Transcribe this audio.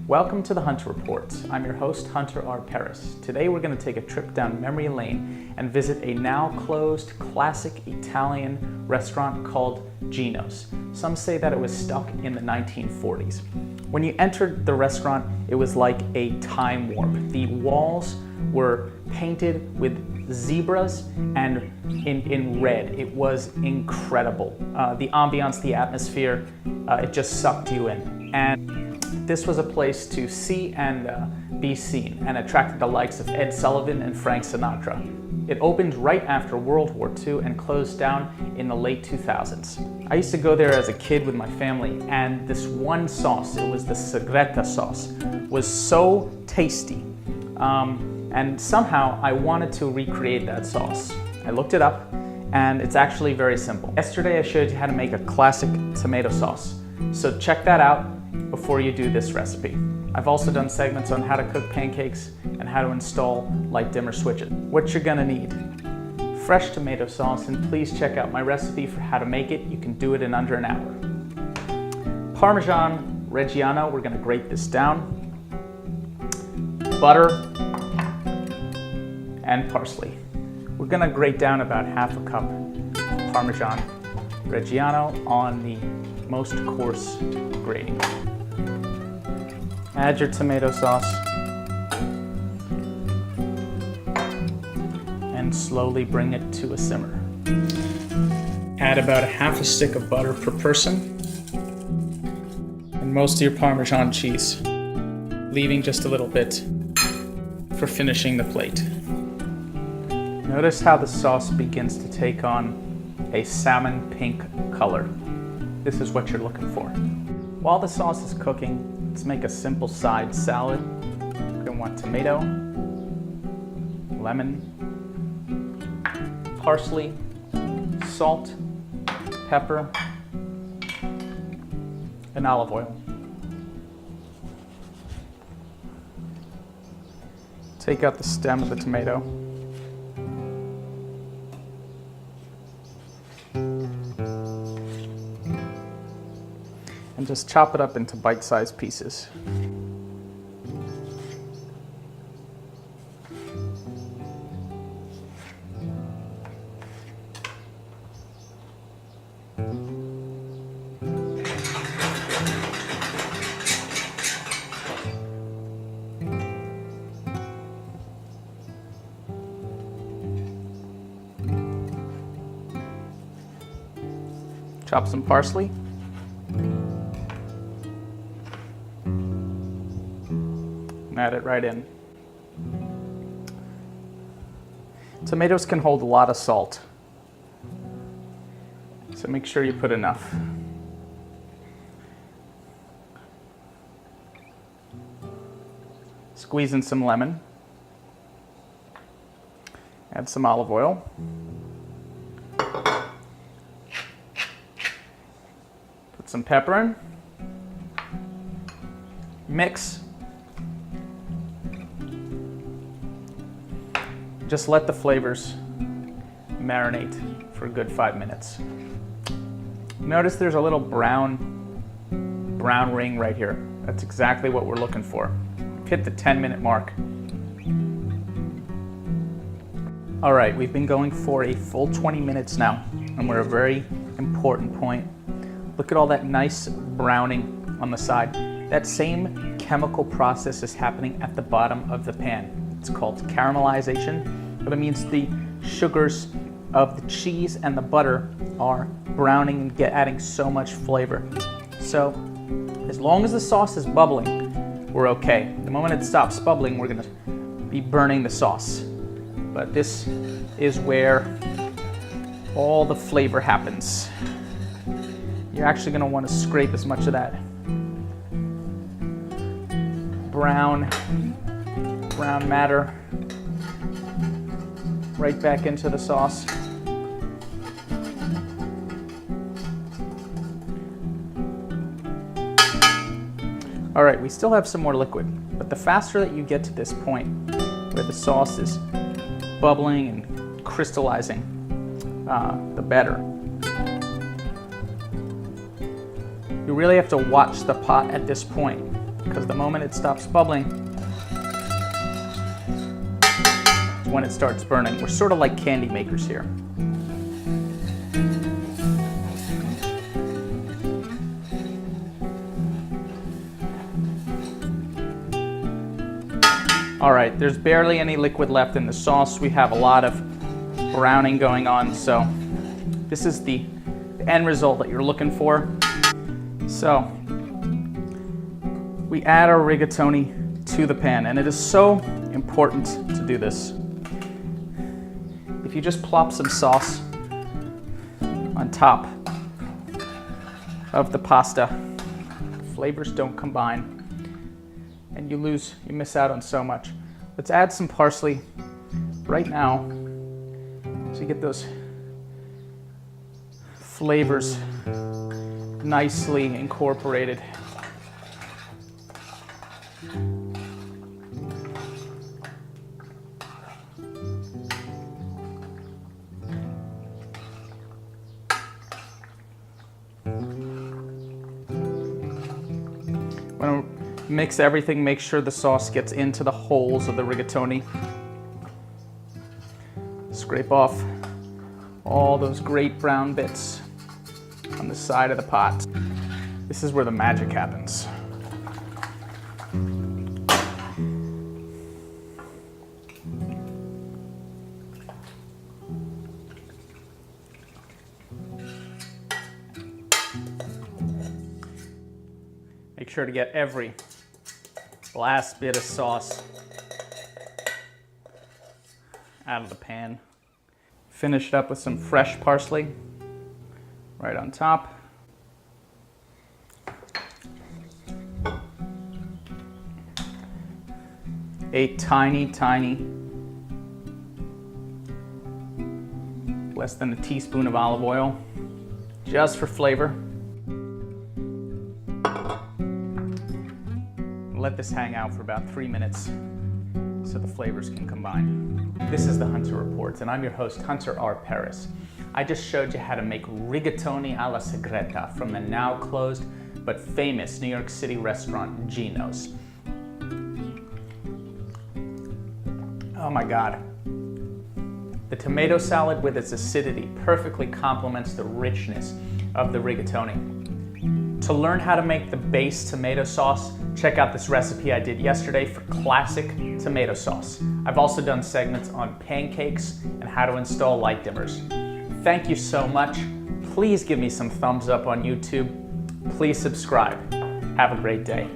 Welcome to the Hunter Report. I'm your host, Hunter R. Paris. Today we're going to take a trip down memory lane and visit a now closed classic Italian restaurant called Gino's. Some say that it was stuck in the 1940s. When you entered the restaurant, it was like a time warp. The walls were painted with zebras and in red. It was incredible. The ambiance, the atmosphere, it just sucked you in. And this was a place to see and be seen, and attracted the likes of Ed Sullivan and Frank Sinatra. It opened right after World War II and closed down in the late 2000s. I used to go there as a kid with my family, and this one sauce, it was the Segreta sauce, was so tasty. And somehow I wanted to recreate that sauce. I looked it up, and it's actually very simple. Yesterday I showed you how to make a classic tomato sauce, so check that out before you do this recipe. I've also done segments on how to cook pancakes and how to install light dimmer switches. What you're gonna need: fresh tomato sauce, and please check out my recipe for how to make it. You can do it in under an hour. Parmesan Reggiano, we're gonna grate this down. Butter and parsley. We're gonna grate down about half a cup Parmesan Reggiano on the most coarse grating. Add your tomato sauce and slowly bring it to a simmer. Add about a half a stick of butter per person and most of your Parmesan cheese, leaving just a little bit for finishing the plate. Notice how the sauce begins to take on a salmon pink color. This is what you're looking for. While the sauce is cooking, let's make a simple side salad. You're gonna want tomato, lemon, parsley, salt, pepper, and olive oil. Take out the stem of the tomato. And just chop it up into bite-sized pieces. Chop some parsley. Add it right in. Tomatoes can hold a lot of salt, so make sure you put enough. Squeeze in some lemon. Add some olive oil. Put some pepper in. Mix. Just let the flavors marinate for a good 5 minutes. Notice there's a little brown ring right here. That's exactly what we're looking for. We've hit the 10-minute mark. All right, we've been going for a full 20 minutes now, and we're at a very important point. Look at all that nice browning on the side. That same chemical process is happening at the bottom of the pan. It's called caramelization, but it means the sugars of the cheese and the butter are browning and adding so much flavor. So as long as the sauce is bubbling, we're okay. The moment it stops bubbling, we're gonna be burning the sauce. But this is where all the flavor happens. You're actually gonna wanna scrape as much of that brown matter right back into the sauce. All right, we still have some more liquid, but the faster that you get to this point where the sauce is bubbling and crystallizing, the better. You really have to watch the pot at this point because the moment it stops bubbling is when it starts burning. We're sort of like candy makers here. All right, there's barely any liquid left in the sauce. We have a lot of browning going on, so this is the end result that you're looking for. So we add our rigatoni to the pan, and it is so important to do this. If you just plop some sauce on top of the pasta, flavors don't combine, and you miss out on so much. Let's add some parsley right now so you get those flavors nicely incorporated. When we mix everything, make sure the sauce gets into the holes of the rigatoni. Scrape off all those great brown bits on the side of the pot. This is where the magic happens. Make sure to get every last bit of sauce out of the pan. Finish it up with some fresh parsley right on top. A tiny, less than a teaspoon of olive oil, just for flavor. Let this hang out for about 3 minutes so the flavors can combine. This is the Hunter Report, and I'm your host, Hunter R. Paris. I just showed you how to make rigatoni alla segreta from the now closed but famous New York City restaurant Gino's. Oh my God. The tomato salad with its acidity perfectly complements the richness of the rigatoni. To learn how to make the base tomato sauce, check out this recipe I did yesterday for classic tomato sauce. I've also done segments on pancakes and how to install light dimmers. Thank you so much. Please give me some thumbs up on YouTube. Please subscribe. Have a great day.